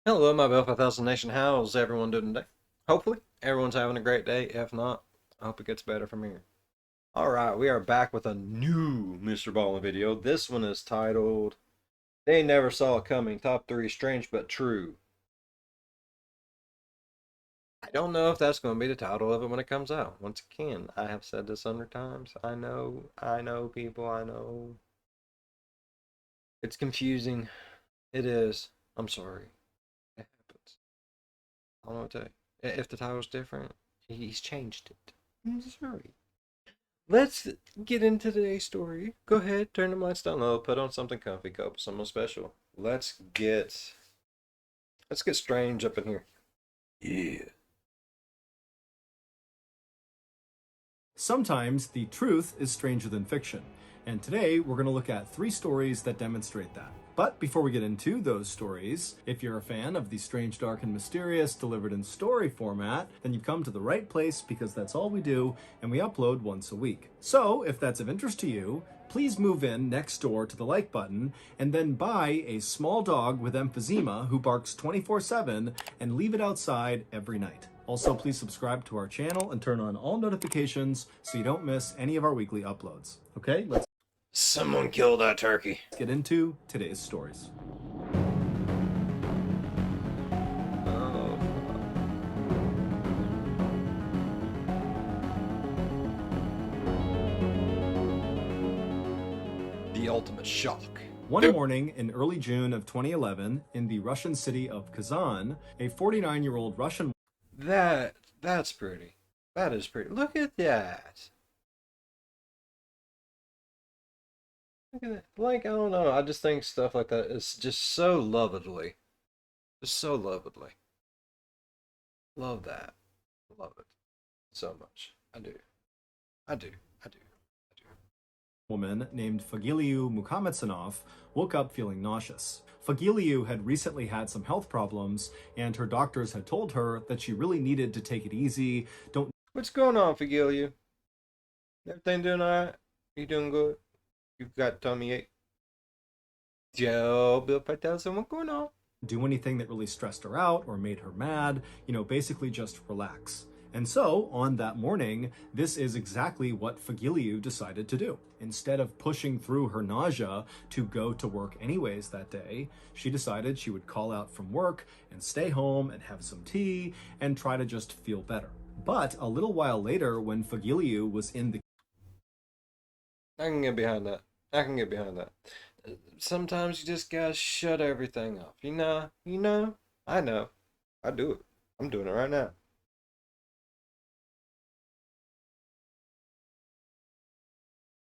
Hello, my Bell 5000 Nation. How's everyone doing today? Hopefully, everyone's having a great day. If not, I hope it gets better from here. Alright, we are back with a new MrBallen video. This one is titled, They Never Saw It Coming, Top 3 Strange But True. I don't know if that's going to be the title of it when it comes out. Once again, I have said this 100 times. I know, people, I know. It's confusing. It is. I'm sorry. It happens. I don't know what to tell you. If the title's different, he's changed it. I'm sorry. Let's get into today's story. Go ahead, turn the lights down low, put on something comfy, go with someone special. Let's get strange up in here. Yeah. Sometimes the truth is stranger than fiction, and today we're going to look at 3 stories that demonstrate that. But before we get into those stories, if you're a fan of the strange, dark, and mysterious delivered in story format, then you've come to the right place because that's all we do, and we upload once a week. So if that's of interest to you, please move in next door to the like button and then buy a small dog with emphysema who barks 24/7 and leave it outside every night. Also, please subscribe to our channel and turn on all notifications so you don't miss any of our weekly uploads. Okay, let's Someone kill that turkey. get into today's stories. Oh, the ultimate shock. One morning in early June of 2011, in the Russian city of Kazan, a 49-year-old Russian That's pretty. That is pretty. Look at that. Look at that. Like, I don't know. I just think stuff like that is just so lovely. Just so lovely. Love that. Love it so much. I do. I do. I do. I do. woman named Fagiliu Mukametsanov woke up feeling nauseous. Fagiliu had recently had some health problems, and her doctors had told her that she really needed to take it easy. Don't What's going on, Figilia? Everything doing alright? You doing good? You got tummy ache? Joe, Bill 5000, what's going on? do anything that really stressed her out or made her mad, basically just relax. And so, on that morning, this is exactly what Fagiliu decided to do. Instead of pushing through her nausea to go to work anyways that day, she decided she would call out from work and stay home and have some tea and try to just feel better. But a little while later, when Fagiliu was in the I can get behind that. I can get behind that. Sometimes you just gotta shut everything off. I know. I do it. I'm doing it right now.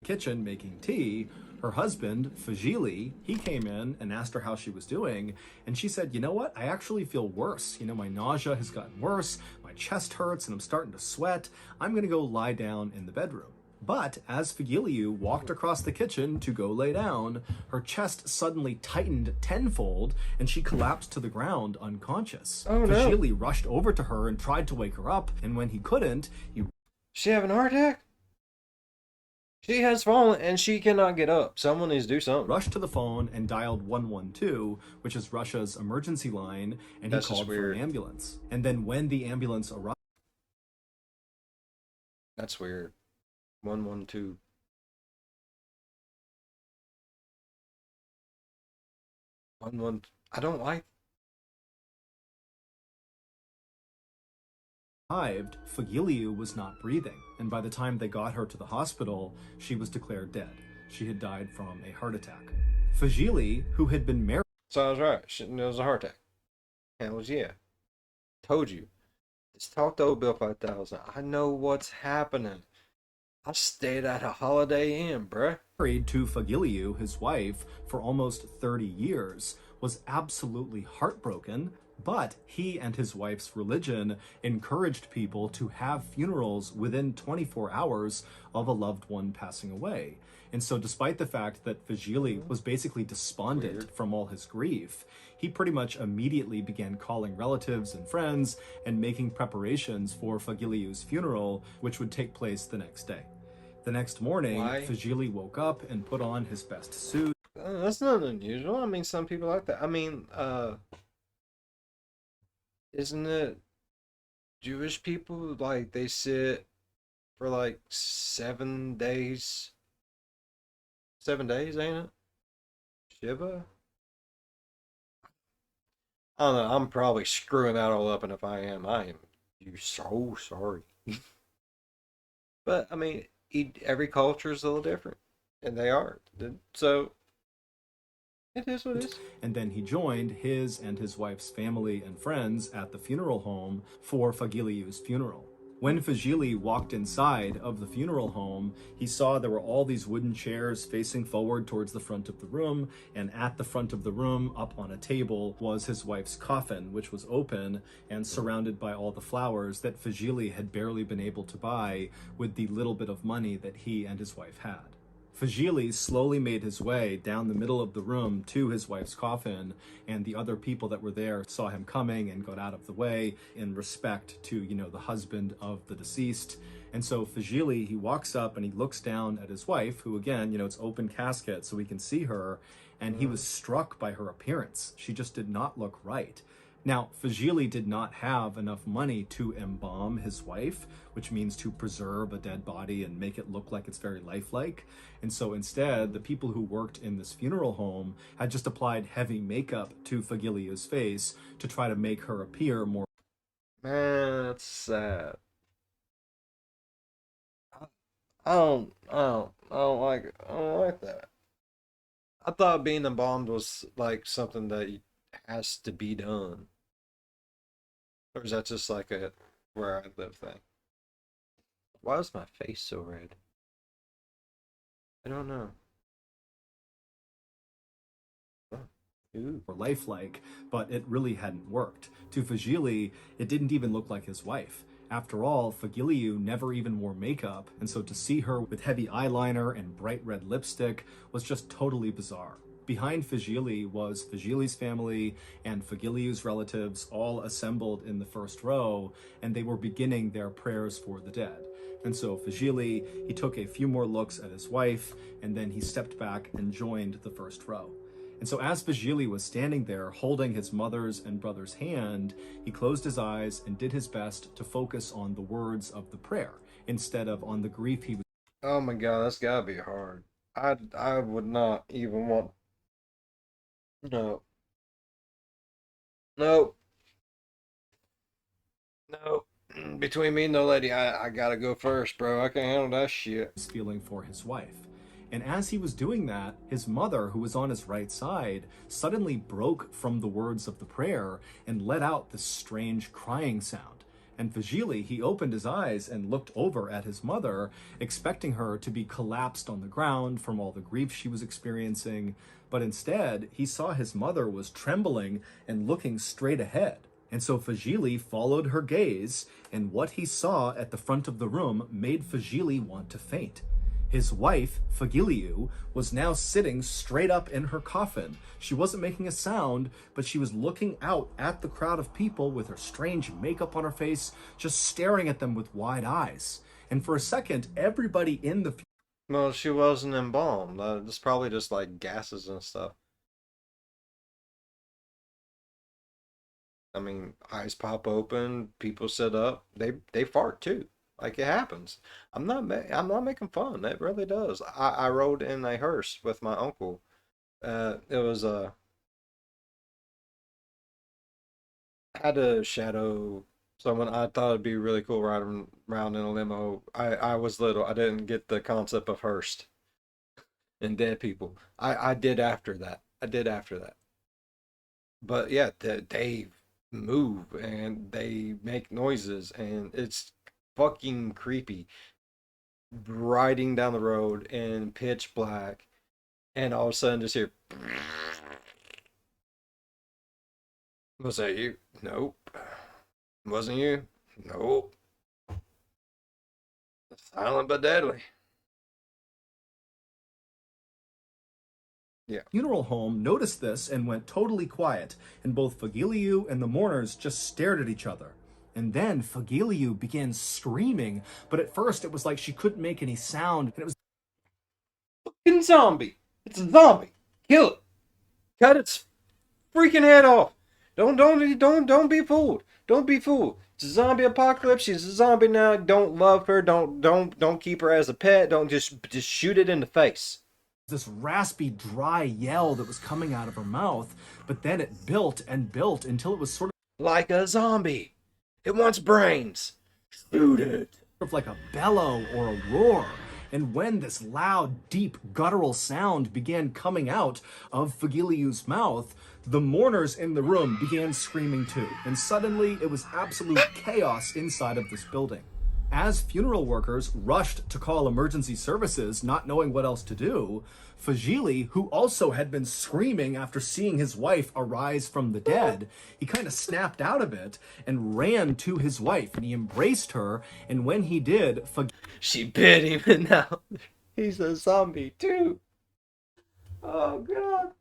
kitchen making tea, her husband, Fajili, he came in and asked her how she was doing, and she said, you know what, I actually feel worse. My nausea has gotten worse, my chest hurts, and I'm starting to sweat. I'm gonna go lie down in the bedroom. But as Fagiliu walked across the kitchen to go lay down, her chest suddenly tightened tenfold and she collapsed to the ground unconscious. Oh no. Fagili rushed over to her and tried to wake her up, and when he couldn't, he She having a heart attack? She has fallen and she cannot get up. Someone needs to do something. rushed to the phone and dialed 112, which is Russia's emergency line, and That's he just called for weird. an ambulance. And then when the ambulance arrived, That's weird. 112. 112. I don't like. Fagiliu was not breathing, and by the time they got her to the hospital, she was declared dead. She had died from a heart attack. Fagili, who had been married So I was right. It was a heart attack. Hells yeah. Told you. It's talk to old Bill 5000. I know what's happening. I stayed at a Holiday Inn, bruh. to Fagiliu, his wife, for almost 30 years, was absolutely heartbroken, but he and his wife's religion encouraged people to have funerals within 24 hours of a loved one passing away. And so despite the fact that Fagili was basically despondent Weird. from all his grief, he pretty much immediately began calling relatives and friends and making preparations for Fagiliu's funeral, which would take place the next day. The next morning, Why? Fagili woke up and put on his best suit. That's not unusual. I mean, some people like that. I mean, isn't it Jewish people like they sit for like 7 days? 7 days, ain't it? Shiva? I don't know. I'm probably screwing that all up, and if I am, I am you so sorry. But I mean, every culture is a little different, and they are. So it is what it is. And then he joined his and his wife's family and friends at the funeral home for Fagiliu's funeral. When Fagili walked inside of the funeral home, he saw there were all these wooden chairs facing forward towards the front of the room, and at the front of the room, up on a table, was his wife's coffin, which was open and surrounded by all the flowers that Fagili had barely been able to buy with the little bit of money that he and his wife had. Fagili slowly made his way down the middle of the room to his wife's coffin, and the other people that were there saw him coming and got out of the way in respect to, the husband of the deceased. And so Fagili, he walks up and he looks down at his wife, who again, it's open casket so we can see her, and he was struck by her appearance. She just did not look right. Now, Fagili did not have enough money to embalm his wife, which means to preserve a dead body and make it look like it's very lifelike. And so instead, the people who worked in this funeral home had just applied heavy makeup to Fagilia's face to try to make her appear more. Man, that's sad. I don't like it. I don't like that. I thought being embalmed was like something that has to be done. Or is that just like a where I live thing? Why is my face so red? I don't know. Oh, ooh. Lifelike, but it really hadn't worked. To Fagili, it didn't even look like his wife. After all, Fagiliu never even wore makeup, and so to see her with heavy eyeliner and bright red lipstick was just totally bizarre. Behind Fagili was Fagili's family and Fagiliu's relatives all assembled in the first row, and they were beginning their prayers for the dead. And so Fagili, he took a few more looks at his wife, and then he stepped back and joined the first row. And so as Fagili was standing there holding his mother's and brother's hand, he closed his eyes and did his best to focus on the words of the prayer instead of on the grief he was. Oh my god, that's gotta be hard. I would not even want. No. No. No. Between me and the lady, I gotta go first, bro. I can't handle that shit. Feeling for his wife. And as he was doing that, his mother, who was on his right side, suddenly broke from the words of the prayer and let out this strange crying sound. And Fagili, he opened his eyes and looked over at his mother, expecting her to be collapsed on the ground from all the grief she was experiencing. But instead, he saw his mother was trembling and looking straight ahead. And so Fagili followed her gaze, and what he saw at the front of the room made Fagili want to faint. His wife, Fagiliu, was now sitting straight up in her coffin. She wasn't making a sound, but she was looking out at the crowd of people with her strange makeup on her face, just staring at them with wide eyes. And for a second, everybody in the Well, she wasn't embalmed. It's probably just like gases and stuff. I mean, eyes pop open, people sit up, they fart too. Like it happens. I'm not making fun. It really does. I rode in a hearse with my uncle. It was had to shadow someone. I thought it'd be really cool riding around in a limo. I was little. I didn't get the concept of hearse and dead people. I did after that. I did after that. But yeah, they move and they make noises and it's fucking creepy. Riding down the road in pitch black and all of a sudden just hear, was that you? Nope. Wasn't you? Nope. Silent but deadly. Yeah. funeral home noticed this and went totally quiet, and both Fagiliu and the mourners just stared at each other. And then Fagiliu began screaming, but at first it was like she couldn't make any sound, and it was Fucking zombie. It's a zombie. Kill it. Cut its freaking head off. Don't be fooled. Don't be fooled. It's a zombie apocalypse. She's a zombie now. Don't love her. Don't keep her as a pet. Don't just shoot it in the face. This raspy, dry yell that was coming out of her mouth, but then it built and built until it was sort Like a zombie. It wants brains. Shoot it. of like a bellow or a roar. And when this loud, deep, guttural sound began coming out of Fagiliu's mouth, the mourners in the room began screaming too. And suddenly, it was absolute chaos inside of this building. As funeral workers rushed to call emergency services, not knowing what else to do, Fagili, who also had been screaming after seeing his wife arise from the dead, he kind of snapped out of it and ran to his wife, and he embraced her, and when he did, She bit him, and now he's a zombie too. Oh God,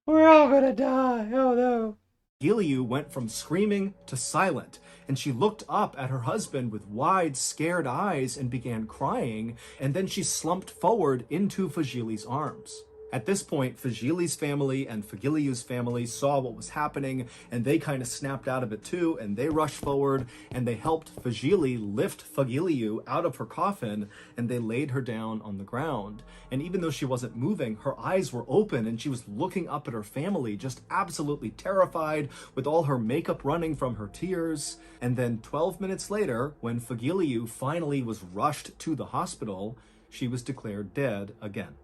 we're all gonna die. Oh no. Fagiliu went from screaming to silent, and she looked up at her husband with wide, scared eyes and began crying, and then she slumped forward into Fagili's arms. At this point, Fagili's family and Fagiliu's family saw what was happening, and they kind of snapped out of it too, and they rushed forward, and they helped Fagili lift Fagiliu out of her coffin, and they laid her down on the ground. And even though she wasn't moving, her eyes were open, and she was looking up at her family, just absolutely terrified, with all her makeup running from her tears. And then 12 minutes later, when Fagiliu finally was rushed to the hospital, she was declared dead again.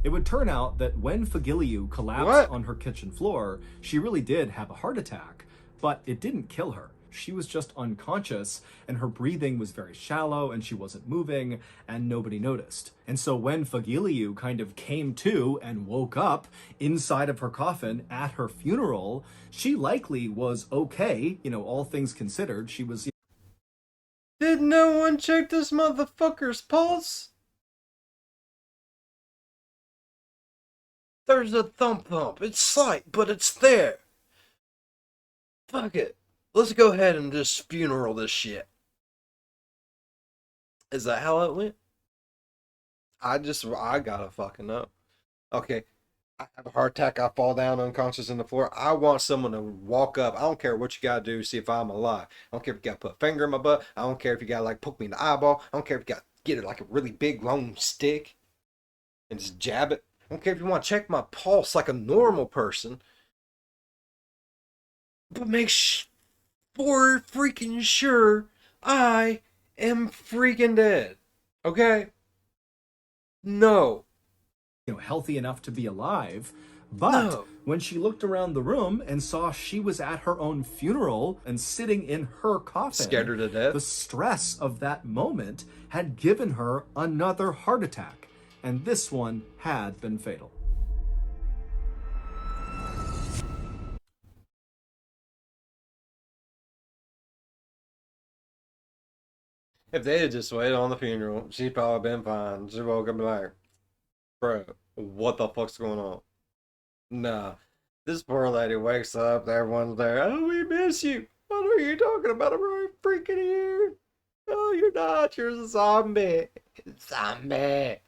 It would turn out that when Fagiliu collapsed on her kitchen floor, she really did have a heart attack, but it didn't kill her. She was just unconscious, and her breathing was very shallow, and she wasn't moving, and nobody noticed. And so when Fagiliu kind of came to and woke up inside of her coffin at her funeral, she likely was okay, all things considered. She was... Did no one check this motherfucker's pulse? There's a thump. It's slight, but it's there. Fuck it. Let's go ahead and just funeral this shit. Is that how it went? I gotta fucking know. Okay, I have a heart attack. I fall down unconscious on the floor. I want someone to walk up. I don't care what you gotta do to see if I'm alive. I don't care if you gotta put a finger in my butt. I don't care if you gotta like poke me in the eyeball. I don't care if you gotta get it like a really big long stick and just jab it. I don't care if you want to check my pulse like a normal person. But make for freaking sure I am freaking dead. Okay? No. healthy enough to be alive. But No. when she looked around the room and saw she was at her own funeral and sitting in her coffin, Scared her to death. the stress of that moment had given her another heart attack. And this one had been fatal. If they had just waited on the funeral, she'd probably been fine. She woke up and be like, bro, what the fuck's going on? Nah. This poor lady wakes up, everyone's there. Oh, we miss you. What are you talking about? I'm really freaking here. Oh, you're not. You're a zombie. Zombie.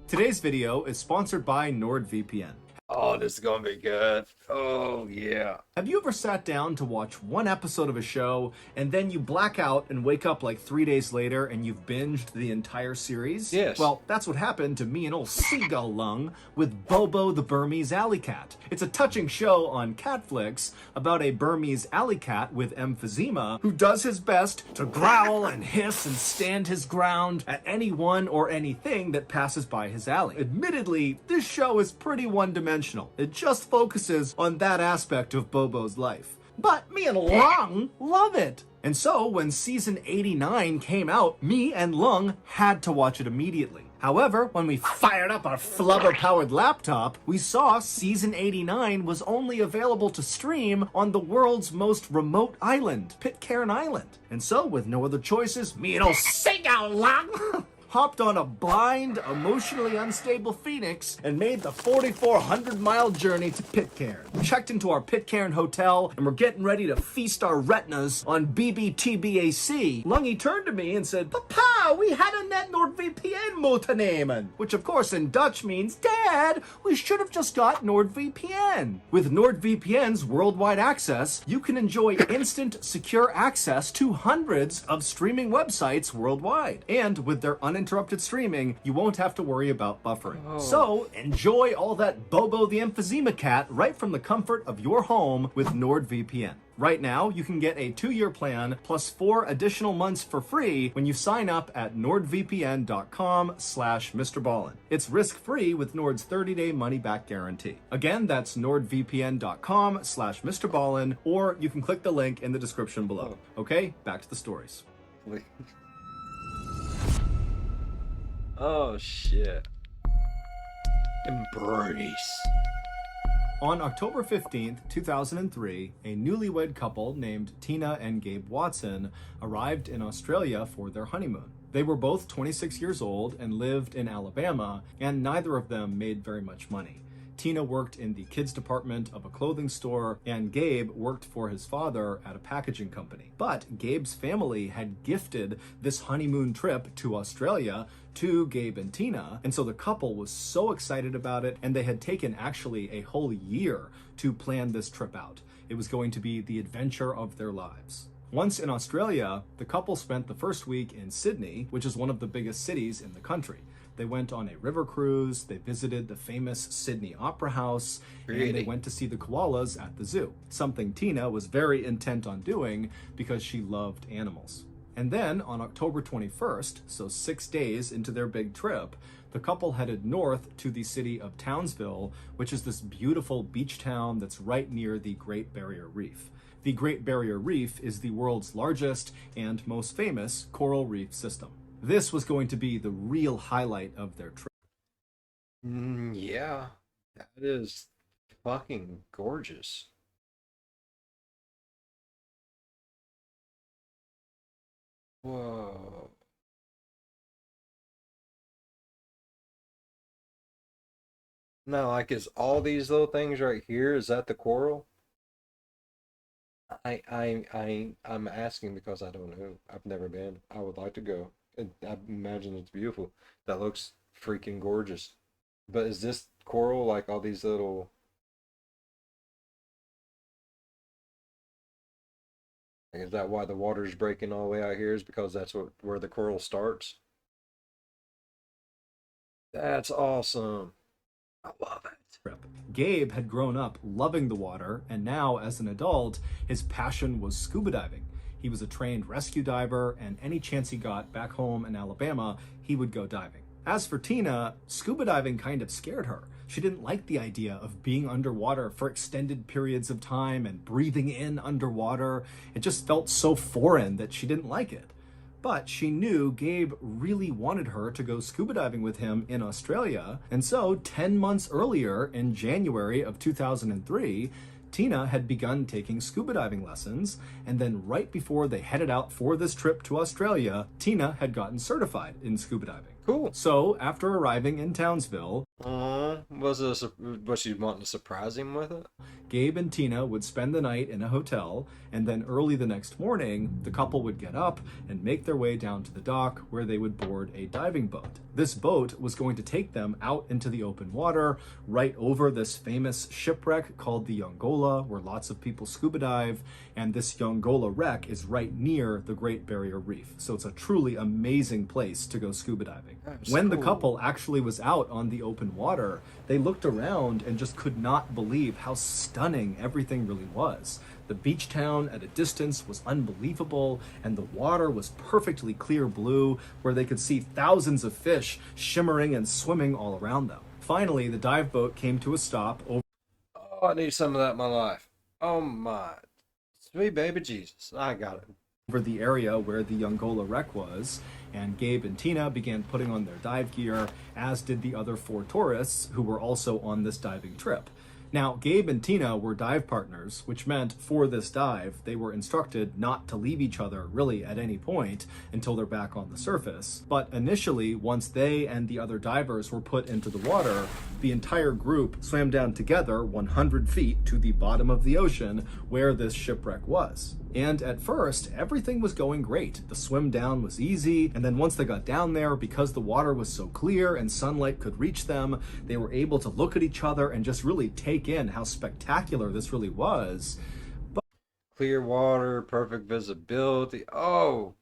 Today's video is sponsored by NordVPN. Oh, this is gonna be good. Oh, yeah. Have you ever sat down to watch one episode of a show and then you black out and wake up like 3 days later and you've binged the entire series? Yes. Well, that's what happened to me and old Seagull Lung with Bobo the Burmese alley cat. It's a touching show on Catflix about a Burmese alley cat with emphysema who does his best to growl and hiss and stand his ground at anyone or anything that passes by his alley. Admittedly, this show is pretty one-dimensional. It just focuses on that aspect of Bobo's life. But me and Lung love it. And so when season 89 came out, me and Lung had to watch it immediately. However, when we fired up our flubber-powered laptop, we saw season 89 was only available to stream on the world's most remote island, Pitcairn Island. And so, with no other choices, me and old Seagull Lung hopped on a blind, emotionally unstable Phoenix, and made the 4,400-mile journey to Pitcairn. We checked into our Pitcairn hotel, and we're getting ready to feast our retinas on BBTBAC. Lungy turned to me and said, "Papa, we had a net NordVPN moeten," which of course in Dutch means, "Dad, we should have just got NordVPN." With NordVPN's worldwide access, you can enjoy instant, secure access to hundreds of streaming websites worldwide. And with their uninterrupted streaming, you won't have to worry about buffering. Oh. So enjoy all that Bobo the Emphysema cat right from the comfort of your home with NordVPN. Right now, you can get a 2-year plan plus 4 additional months for free when you sign up at nordvpn.com/MrBallen. It's risk-free with Nord's 30-day money-back guarantee. Again, that's nordvpn.com/MrBallen, or you can click the link in the description below. Okay, back to the stories. Oh, shit. Embrace. On October 15th, 2003, a newlywed couple named Tina and Gabe Watson arrived in Australia for their honeymoon. They were both 26 years old and lived in Alabama, and neither of them made very much money. Tina worked in the kids department of a clothing store, and Gabe worked for his father at a packaging company. But Gabe's family had gifted this honeymoon trip to Australia to Gabe and Tina, and so the couple was so excited about it, and they had taken actually a whole year to plan this trip out. It was going to be the adventure of their lives. Once in Australia, the couple spent the first week in Sydney, which is one of the biggest cities in the country. They went on a river cruise, they visited the famous Sydney Opera House, and they went to see the koalas at the zoo, something Tina was very intent on doing because she loved animals. And then on October 21st, so 6 days into their big trip, the couple headed north to the city of Townsville, which is this beautiful beach town that's right near the Great Barrier Reef. The Great Barrier Reef is the world's largest and most famous coral reef system. This was going to be the real highlight of their trip. Yeah, that is fucking gorgeous. Whoa. Now, like, is all these little things right here, is that the coral? I'm asking because I don't know. I've never been. I would like to go. I imagine it's beautiful. That looks freaking gorgeous. But is this coral like all these little? Like, is that why the water's breaking all the way out here? Is because that's where the coral starts? That's awesome. I love it. Gabe had grown up loving the water, and now as an adult, his passion was scuba diving. He was a trained rescue diver, and any chance he got back home in Alabama, he would go diving. As for Tina, scuba diving kind of scared her. She didn't like the idea of being underwater for extended periods of time and breathing in underwater. It just felt so foreign that she didn't like it. But she knew Gabe really wanted her to go scuba diving with him in Australia, and so 10 months earlier, in January of 2003, Tina had begun taking scuba diving lessons, and then right before they headed out for this trip to Australia, Tina had gotten certified in scuba diving. Cool. So, after arriving in Townsville, was she wanting to surprise him with it? Gabe and Tina would spend the night in a hotel, and then early the next morning, the couple would get up and make their way down to the dock where they would board a diving boat. This boat was going to take them out into the open water, right over this famous shipwreck called the Yongola, where lots of people scuba dive, and this Yongola wreck is right near the Great Barrier Reef. So it's a truly amazing place to go scuba diving. When the couple actually was out on the open water, they looked around and just could not believe how stunning everything really was. The beach town at a distance was unbelievable, and the water was perfectly clear blue, where they could see thousands of fish shimmering and swimming all around them. Finally, the dive boat came to a stop over. Oh, I need some of that in my life. Oh my sweet baby Jesus, I got it. Over the area where the Yongola wreck was, and Gabe and Tina began putting on their dive gear, as did the other 4 tourists who were also on this diving trip. Now, Gabe and Tina were dive partners, which meant for this dive, they were instructed not to leave each other really at any point until they're back on the surface. But initially, once they and the other divers were put into the water, the entire group swam down together 100 feet to the bottom of the ocean where this shipwreck was. And at first, everything was going great. The swim down was easy, and then once they got down there, because the water was so clear and sunlight could reach them, they were able to look at each other and just really take in how spectacular this really was. Clear water, perfect visibility. Oh,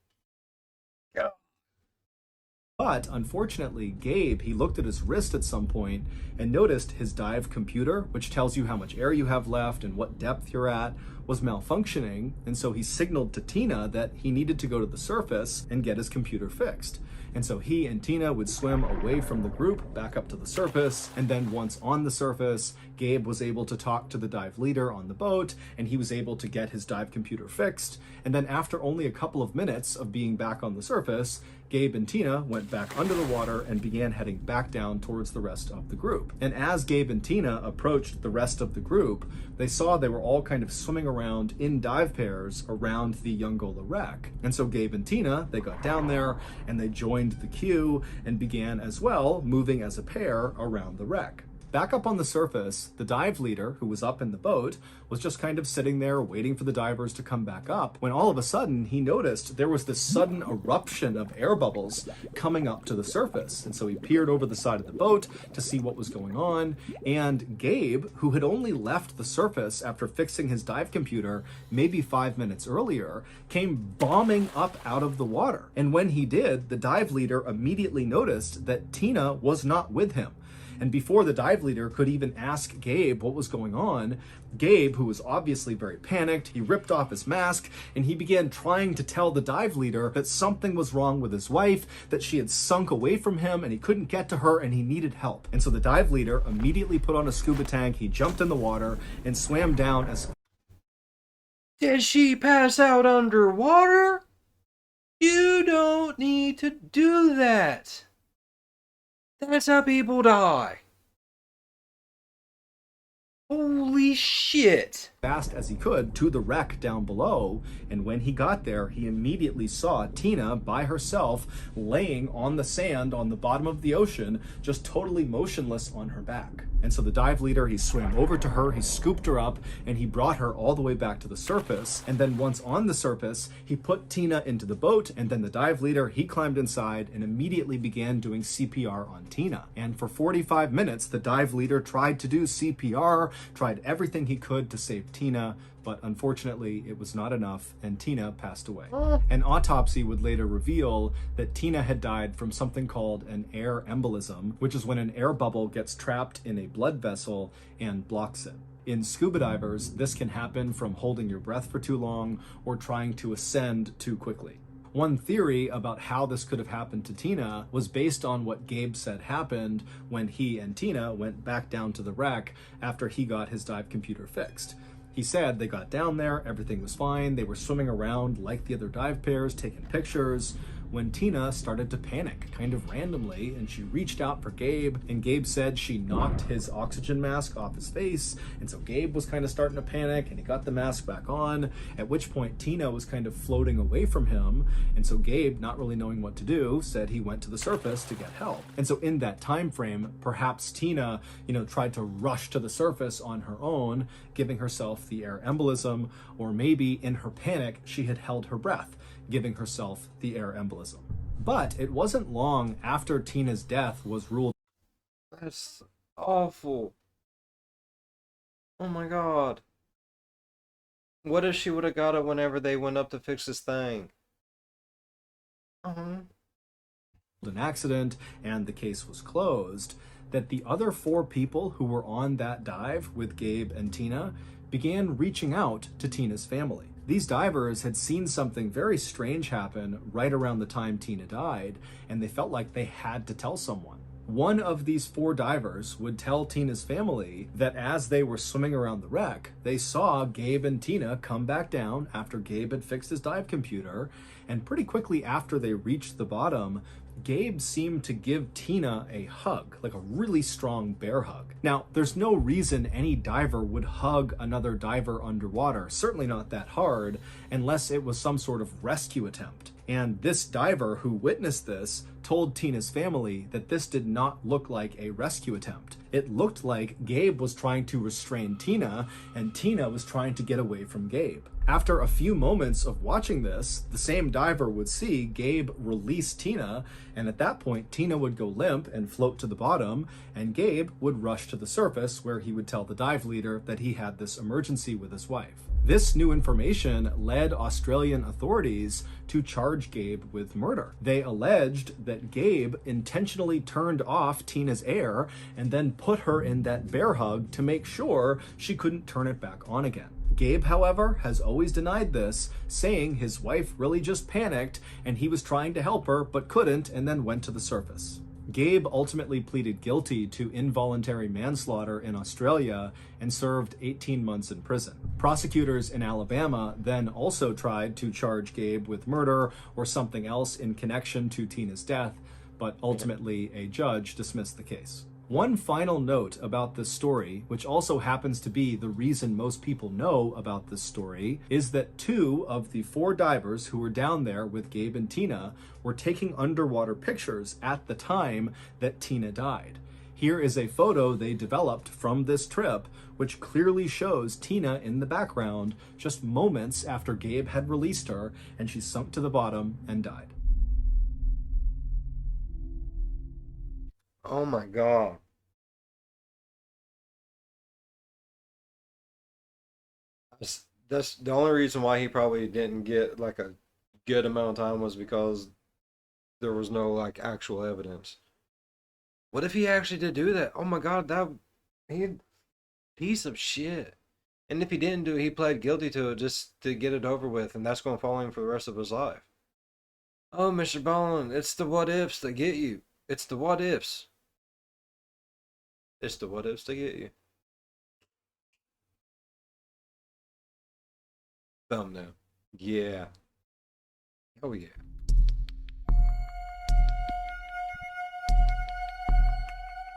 God. But unfortunately, Gabe, he looked at his wrist at some point and noticed his dive computer, which tells you how much air you have left and what depth you're at, was malfunctioning. And so he signaled to Tina that he needed to go to the surface and get his computer fixed. And so he and Tina would swim away from the group back up to the surface. And then once on the surface, Gabe was able to talk to the dive leader on the boat, and he was able to get his dive computer fixed. And then after only a couple of minutes of being back on the surface, Gabe and Tina went back under the water and began heading back down towards the rest of the group. And as Gabe and Tina approached the rest of the group, they saw they were all kind of swimming around in dive pairs around the Youngola wreck. And so Gabe and Tina, they got down there and they joined the queue and began as well moving as a pair around the wreck. Back up on the surface, the dive leader, who was up in the boat, was just kind of sitting there waiting for the divers to come back up, when all of a sudden he noticed there was this sudden eruption of air bubbles coming up to the surface. And so he peered over the side of the boat to see what was going on, and Gabe, who had only left the surface after fixing his dive computer maybe 5 minutes earlier, came bombing up out of the water. And when he did, the dive leader immediately noticed that Tina was not with him. And before the dive leader could even ask Gabe what was going on, Gabe, who was obviously very panicked, he ripped off his mask and he began trying to tell the dive leader that something was wrong with his wife, that she had sunk away from him and he couldn't get to her and he needed help. And so the dive leader immediately put on a scuba tank, he jumped in the water and swam down as... Did she pass out underwater? You don't need to do that. That's how people die. Holy shit. Fast as he could to the wreck down below, and when he got there, he immediately saw Tina by herself laying on the sand on the bottom of the ocean, just totally motionless on her back. And so the dive leader, he swam over to her, he scooped her up, and he brought her all the way back to the surface. And then once on the surface, he put Tina into the boat, and then the dive leader, he climbed inside and immediately began doing CPR on Tina. And for 45 minutes, the dive leader tried to do CPR, tried everything he could to save Tina, but unfortunately it was not enough and Tina passed away. An autopsy would later reveal that Tina had died from something called an air embolism, which is when an air bubble gets trapped in a blood vessel and blocks it. In scuba divers, this can happen from holding your breath for too long or trying to ascend too quickly. One theory about how this could have happened to Tina was based on what Gabe said happened when he and Tina went back down to the wreck after he got his dive computer fixed. He said they got down there, everything was fine, they were swimming around like the other dive pairs, taking pictures, when Tina started to panic, kind of randomly, and she reached out for Gabe, and Gabe said she knocked his oxygen mask off his face, and so Gabe was kind of starting to panic, and he got the mask back on, at which point Tina was kind of floating away from him, and so Gabe, not really knowing what to do, said he went to the surface to get help. And so in that time frame, perhaps Tina, tried to rush to the surface on her own, giving herself the air embolism, or maybe in her panic, she had held her breath, giving herself the air embolism. But it wasn't long after Tina's death was ruled. That's awful. Oh my god. What if she would have got it whenever they went up to fix this thing? An accident and the case was closed, that the other 4 people who were on that dive with Gabe and Tina began reaching out to Tina's family. These divers had seen something very strange happen right around the time Tina died, and they felt like they had to tell someone. One of these four divers would tell Tina's family that as they were swimming around the wreck, they saw Gabe and Tina come back down after Gabe had fixed his dive computer, and pretty quickly after they reached the bottom, Gabe seemed to give Tina a hug, like a really strong bear hug. Now, there's no reason any diver would hug another diver underwater, certainly not that hard, unless it was some sort of rescue attempt. And this diver who witnessed this told Tina's family that this did not look like a rescue attempt. It looked like Gabe was trying to restrain Tina, and Tina was trying to get away from Gabe. After a few moments of watching this, the same diver would see Gabe release Tina, and at that point, Tina would go limp and float to the bottom, and Gabe would rush to the surface where he would tell the dive leader that he had this emergency with his wife. This new information led Australian authorities to charge Gabe with murder. They alleged that Gabe intentionally turned off Tina's air and then put her in that bear hug to make sure she couldn't turn it back on again. Gabe, however, has always denied this, saying his wife really just panicked and he was trying to help her but couldn't and then went to the surface. Gabe ultimately pleaded guilty to involuntary manslaughter in Australia and served 18 months in prison. Prosecutors in Alabama then also tried to charge Gabe with murder or something else in connection to Tina's death, but ultimately a judge dismissed the case. One final note about this story, which also happens to be the reason most people know about this story, is that two of the four divers who were down there with Gabe and Tina were taking underwater pictures at the time that Tina died. Here is a photo they developed from this trip, which clearly shows Tina in the background just moments after Gabe had released her and she sunk to the bottom and died. Oh my god. That's the only reason why he probably didn't get like a good amount of time was because there was no like actual evidence. What if he actually did do that? Oh my god, that he piece of shit. And if he didn't do it, he pled guilty to it just to get it over with, and that's gonna follow him for the rest of his life. Oh, MrBallen, it's the what ifs that get you. It's the what ifs. It's the what ifs that get you. Thumbnail. Yeah. Oh yeah.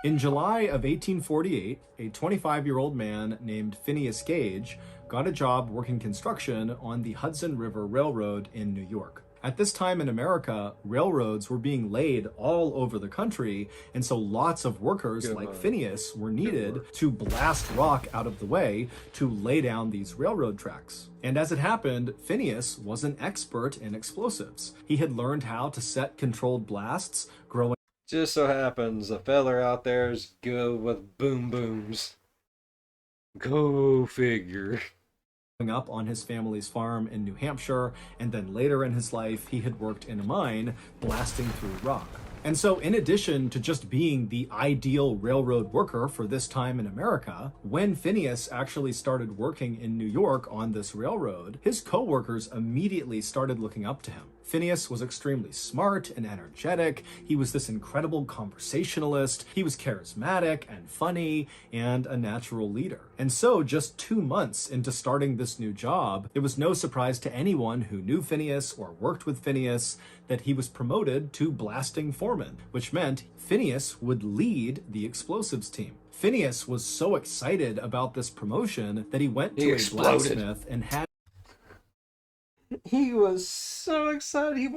In July of 1848, a 25-year-old man named Phineas Gage got a job working construction on the Hudson River Railroad in New York. At this time in America, railroads were being laid all over the country, and so lots of workers like Phineas were needed to blast rock out of the way to lay down these railroad tracks. And as it happened, Phineas was an expert in explosives. He had learned how to set controlled blasts, growing Just so happens a feller out there is good with boom booms. Go figure. up on his family's farm in New Hampshire, and then later in his life, he had worked in a mine blasting through rock. And so, in addition to just being the ideal railroad worker for this time in America, when Phineas actually started working in New York on this railroad, his co-workers immediately started looking up to him. Phineas was extremely smart and energetic. He was this incredible conversationalist. He was charismatic and funny and a natural leader. And so, just 2 months into starting this new job, it was no surprise to anyone who knew Phineas or worked with Phineas that he was promoted to blasting foreman, which meant Phineas would lead the explosives team. Phineas was so excited about this promotion that he went to a blacksmith and had He was so excited. He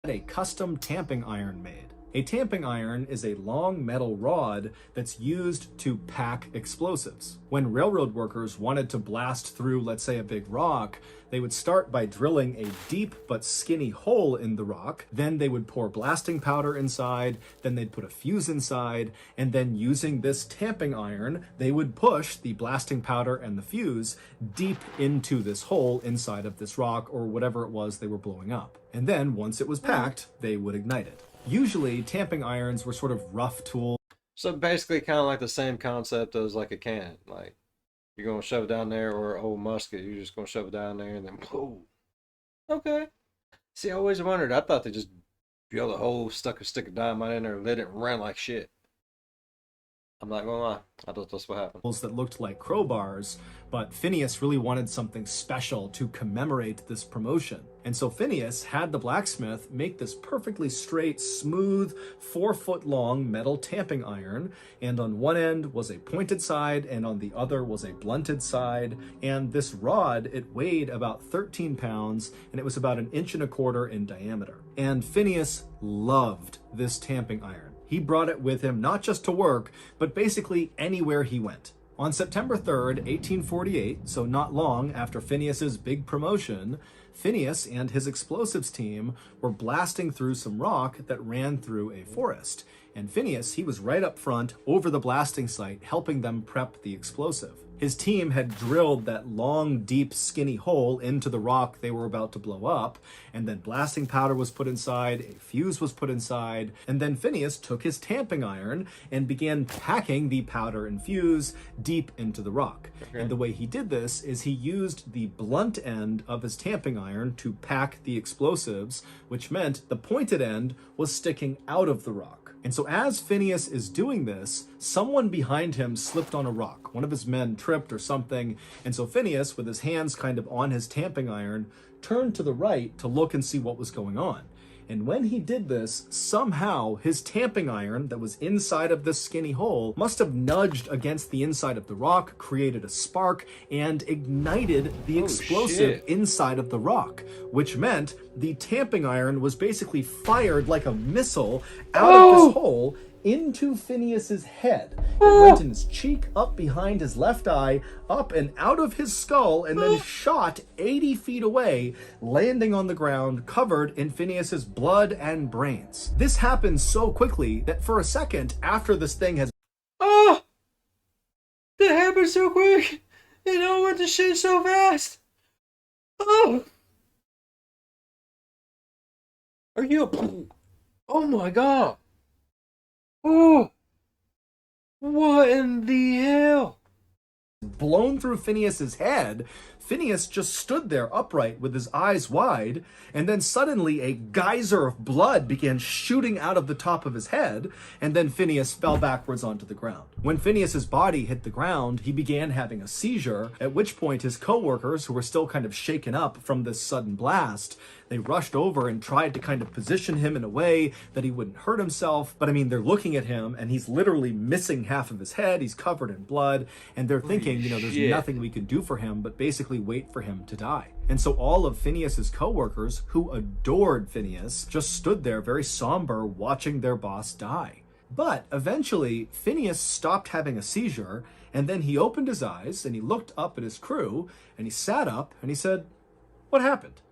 a custom tamping iron made. A tamping iron is a long metal rod that's used to pack explosives. When railroad workers wanted to blast through, let's say, a big rock, they would start by drilling a deep but skinny hole in the rock. Then they would pour blasting powder inside, then they'd put a fuse inside, and then using this tamping iron, they would push the blasting powder and the fuse deep into this hole inside of this rock or whatever it was they were blowing up. And then once it was packed, they would ignite it. Usually, tamping irons were sort of rough tools. So basically, kind of like the same concept as like a can. Like you're gonna shove it down there, or old musket, you're just gonna shove it down there and then whoa. Okay. See, I always wondered. I thought they just Drilled a hole, stuck a stick of dynamite in there, lit it, and ran like shit. I'm not gonna lie. I thought that's what happened. That looked like crowbars, but Phineas really wanted something special to commemorate this promotion. And so Phineas had the blacksmith make this perfectly straight, smooth, 4-foot-long metal tamping iron, and on one end was a pointed side, and on the other was a blunted side. And this rod, it weighed about 13 pounds, and it was about 1.25 inches in diameter. And Phineas loved this tamping iron. He brought it with him not just to work, but basically anywhere he went. On September 3rd, 1848, so not long after Phineas's big promotion, Phineas and his explosives team were blasting through some rock that ran through a forest. And Phineas, he was right up front over the blasting site, helping them prep the explosive. His team had drilled that long, deep, skinny hole into the rock they were about to blow up, and then blasting powder was put inside, a fuse was put inside, and then Phineas took his tamping iron and began packing the powder and fuse deep into the rock. Okay. And the way he did this is he used the blunt end of his tamping iron to pack the explosives, which meant the pointed end was sticking out of the rock. And so as Phineas is doing this, someone behind him slipped on a rock. One of his men tripped or something. And so Phineas, with his hands kind of on his tamping iron, turned to the right to look and see what was going on. And when he did this, somehow his tamping iron that was inside of this skinny hole must have nudged against the inside of the rock, created a spark, and ignited the explosive inside of the rock, which meant the tamping iron was basically fired like a missile out of this hole into Phineas's head. It went in his cheek, up behind his left eye, up and out of his skull, and then shot 80 feet away, landing on the ground covered in Phineas's blood and brains. This happened so quickly that for a second after this thing has... Oh! That happened so quick! It all went to shit so fast! Oh! Are you... Oh my god! Oh! What in the hell? Blown through Phineas's head, Phineas just stood there upright with his eyes wide, and then suddenly a geyser of blood began shooting out of the top of his head, and then Phineas fell backwards onto the ground. When Phineas's body hit the ground, he began having a seizure, at which point his co-workers, who were still kind of shaken up from this sudden blast, they rushed over and tried to kind of position him in a way that he wouldn't hurt himself. But I mean, they're looking at him and he's literally missing half of his head. He's covered in blood. And they're thinking, you know, there's nothing we can do for him but basically wait for him to die. And so all of Phineas's co-workers, who adored Phineas, just stood there very somber watching their boss die. But eventually, Phineas stopped having a seizure, and then he opened his eyes and he looked up at his crew and he sat up and he said, "What happened?"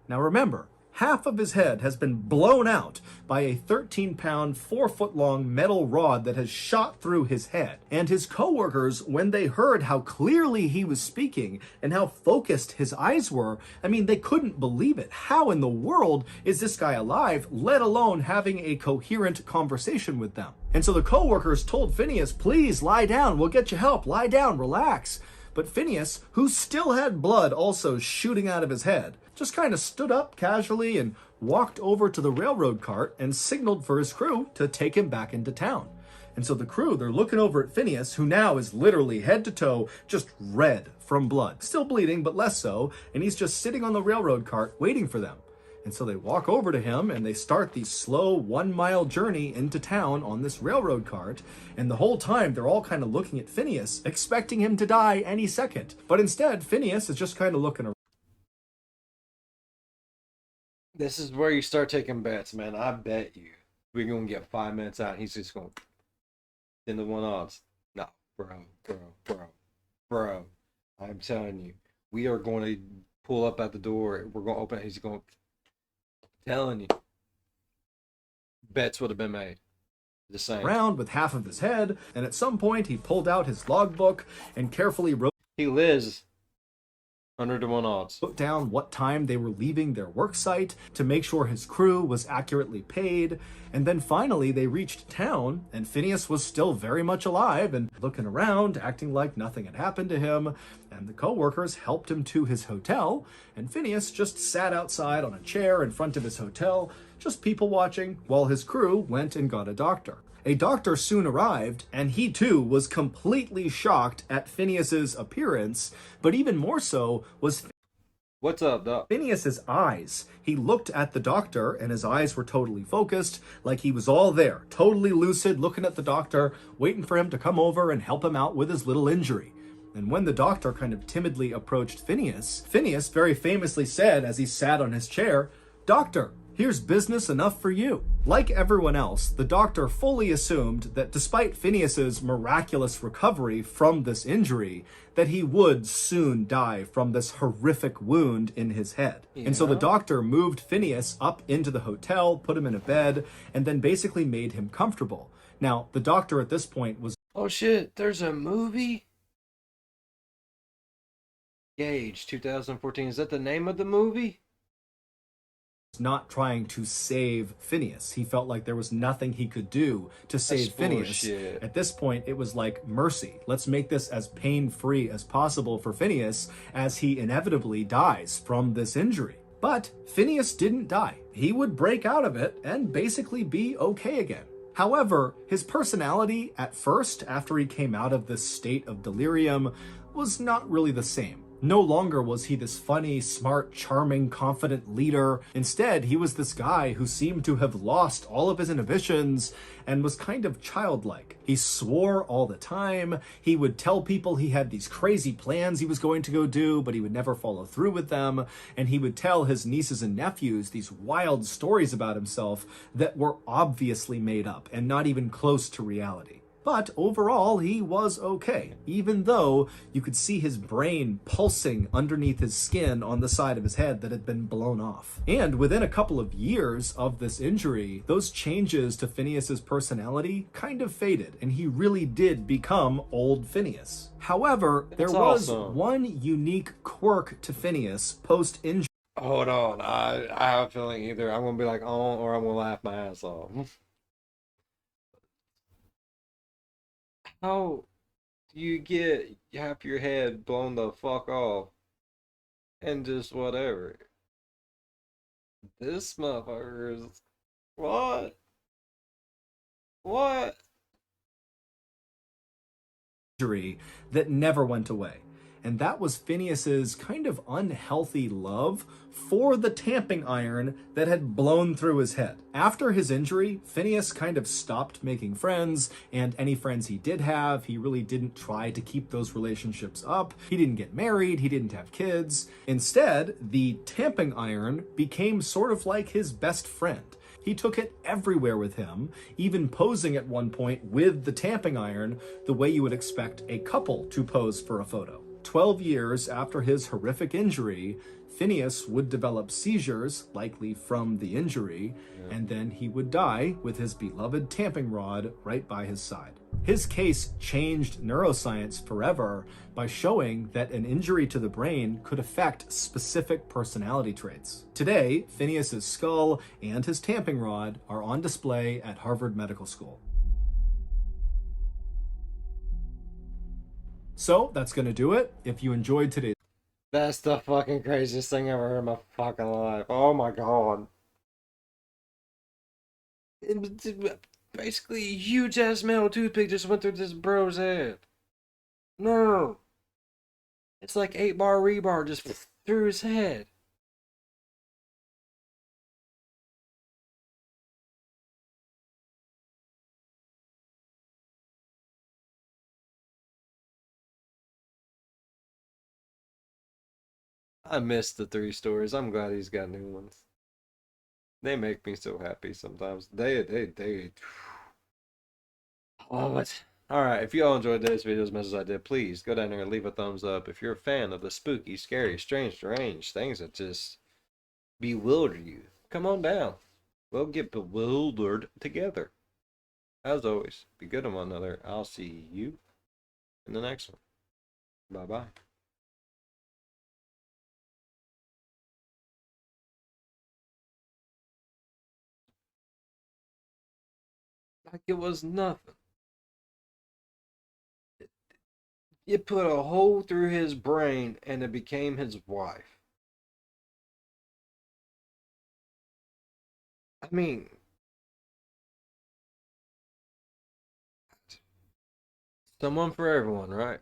Now remember, half of his head has been blown out by a 13-pound, 4-foot-long metal rod that has shot through his head. And his co-workers, when they heard how clearly he was speaking and how focused his eyes were, I mean, they couldn't believe it. How in the world is this guy alive, let alone having a coherent conversation with them? And so the co-workers told Phineas, "Please lie down, we'll get you help, lie down, relax." But Phineas, who still had blood also shooting out of his head, just kind of stood up casually and walked over to the railroad cart and signaled for his crew to take him back into town. And so the crew, they're looking over at Phineas, who now is literally head to toe just red from blood. Still bleeding, but less so. And he's just sitting on the railroad cart waiting for them. And so they walk over to him and they start the slow 1-mile journey into town on this railroad cart. And the whole time they're all kind of looking at Phineas, expecting him to die any second. But instead, Phineas is just kind of looking around. This is where you start taking bets, man. I bet you we're going to get 5 minutes out. He's just going 10-1 odds. No, bro. I'm telling you, we are going to pull up at the door. We're going to open it. He's going, telling you, bets would have been made. The same. Around with half of his head, and at some point he pulled out his logbook and carefully wrote. He lives 100-1 odds. Wrote down what time they were leaving their work site to make sure his crew was accurately paid. And then finally they reached town and Phineas was still very much alive and looking around, acting like nothing had happened to him. And the co-workers helped him to his hotel, and Phineas just sat outside on a chair in front of his hotel, just people watching while his crew went and got a doctor. A doctor soon arrived, and he too was completely shocked at Phineas's appearance, but even more so was What's up, Doc? Phineas's eyes. He looked at the doctor, and his eyes were totally focused, like he was all there, totally lucid, looking at the doctor, waiting for him to come over and help him out with his little injury. And when the doctor kind of timidly approached Phineas, Phineas very famously said as he sat on his chair, "Doctor, here's business enough for you." Like everyone else, the doctor fully assumed that despite Phineas's miraculous recovery from this injury, that he would soon die from this horrific wound in his head. And so the doctor moved Phineas up into the hotel, put him in a bed, and then basically made him comfortable. Now, the doctor at this point was Oh shit, there's a movie? Gage 2014. Is that the name of the movie? not trying to save Phineas. He felt like there was nothing he could do to save Phineas. Bullshit. At this point, it was like mercy. Let's make this as pain-free as possible for Phineas as he inevitably dies from this injury. But Phineas didn't die. He would break out of it and basically be okay again. However, his personality at first, after he came out of this state of delirium, was not really the same. No longer was he this funny, smart, charming, confident leader. Instead, he was this guy who seemed to have lost all of his inhibitions and was kind of childlike. He swore all the time. He would tell people he had these crazy plans he was going to go do, but he would never follow through with them. And he would tell his nieces and nephews these wild stories about himself that were obviously made up and not even close to reality. But overall, he was okay, even though you could see his brain pulsing underneath his skin on the side of his head that had been blown off. And within a couple of years of this injury, those changes to Phineas's personality kind of faded, and he really did become old Phineas. However, there was one unique quirk to Phineas post-injury. Hold on, I have a feeling either I'm gonna be like, oh, or I'm gonna laugh my ass off. How do you get half your head blown the fuck off and just whatever? This motherfucker is what? What? That never went away. And that was Phineas's kind of unhealthy love for the tamping iron that had blown through his head. After his injury, Phineas kind of stopped making friends, and any friends he did have, he really didn't try to keep those relationships up. He didn't get married, he didn't have kids. Instead, the tamping iron became sort of like his best friend. He took it everywhere with him, even posing at one point with the tamping iron the way you would expect a couple to pose for a photo. 12 years after his horrific injury, Phineas would develop seizures, likely from the injury, and then he would die with his beloved tamping rod right by his side. His case changed neuroscience forever by showing that an injury to the brain could affect specific personality traits. Today, Phineas's skull and his tamping rod are on display at Harvard Medical School. So that's going to do it. If you enjoyed today's That's the fucking craziest thing I've ever heard in my fucking life. Oh my god. Basically, a huge ass metal toothpick just went through this bro's head. No. It's like 8-bar rebar just through his head. I missed the 3 stories. I'm glad he's got new ones. They make me so happy sometimes. They. Oh, it. Alright, if you all enjoyed today's video as much as I did, please go down there and leave a thumbs up. If you're a fan of the spooky, scary, strange, things that just bewilder you, come on down. We'll get bewildered together. As always, be good to one another. I'll see you in the next one. Bye-bye. Like it was nothing. You put a hole through his brain and it became his wife. I mean, someone for everyone, right?